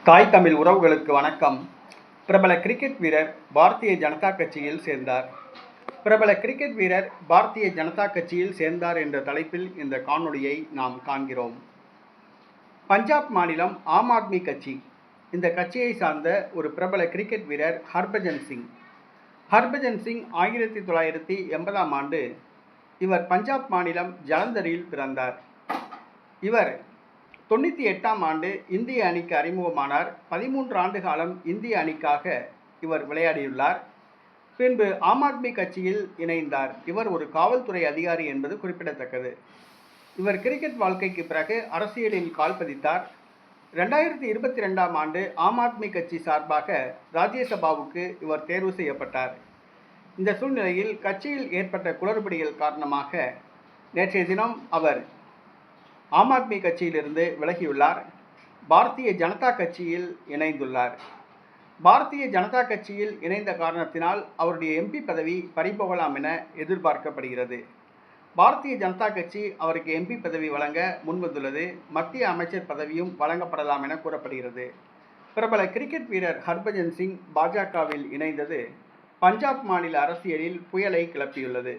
தாய் தமிழ் உறவுகளுக்கு வணக்கம். பிரபல கிரிக்கெட் வீரர் பாரதிய ஜனதா கட்சியில் சேர்ந்தார். பிரபல கிரிக்கெட் வீரர் பாரதிய ஜனதா கட்சியில் சேர்ந்தார் என்ற தலைப்பில் இந்த காணொளியை நாம் காண்கிறோம். பஞ்சாப் மாநிலம் ஆம் ஆத்மி கட்சி. இந்த கட்சியை சார்ந்த ஒரு பிரபல கிரிக்கெட் வீரர் ஹர்பஜன் சிங். ஹர்பஜன் சிங் 1980ஆம் ஆண்டு இவர் பஞ்சாப் மாநிலம் ஜலந்தரில் பிறந்தார். இவர் 98ஆம் ஆண்டு இந்திய அணிக்கு அறிமுகமானார். 13 ஆண்டு காலம் இந்திய அணிக்காக இவர் விளையாடியுள்ளார். பின்பு ஆம் ஆத்மி கட்சியில் இணைந்தார். இவர் ஒரு காவல்துறை அதிகாரி என்பது குறிப்பிடத்தக்கது. இவர் கிரிக்கெட் வாழ்க்கைக்கு பிறகு அரசியலில் கால் பதித்தார். 2022ஆம் ஆண்டு ஆம் ஆத்மி கட்சி சார்பாக ராஜ்யசபாவுக்கு இவர் தேர்வு செய்யப்பட்டார். இந்த சூழ்நிலையில் கட்சியில் ஏற்பட்ட குளறுபடிகள் காரணமாக நேற்றைய தினம் அவர் ஆம் ஆத்மி கட்சியிலிருந்து விலகியுள்ளார். பாரதிய ஜனதா கட்சியில் இணைந்துள்ளார். பாரதிய ஜனதா கட்சியில் இணைந்த காரணத்தினால் அவருடைய எம்பி பதவி பறிபோகலாம் என எதிர்பார்க்கப்படுகிறது. பாரதிய ஜனதா கட்சி அவருக்கு எம்பி பதவி வழங்க முன்வந்துள்ளது. மத்திய அமைச்சர் பதவியும் வழங்கப்படலாம் என கூறப்படுகிறது. பிரபல கிரிக்கெட் வீரர் ஹர்பஜன் சிங் பாஜகவில் இணைந்தது பஞ்சாப் மாநில அரசியலில் புயலை கிளப்பியுள்ளது.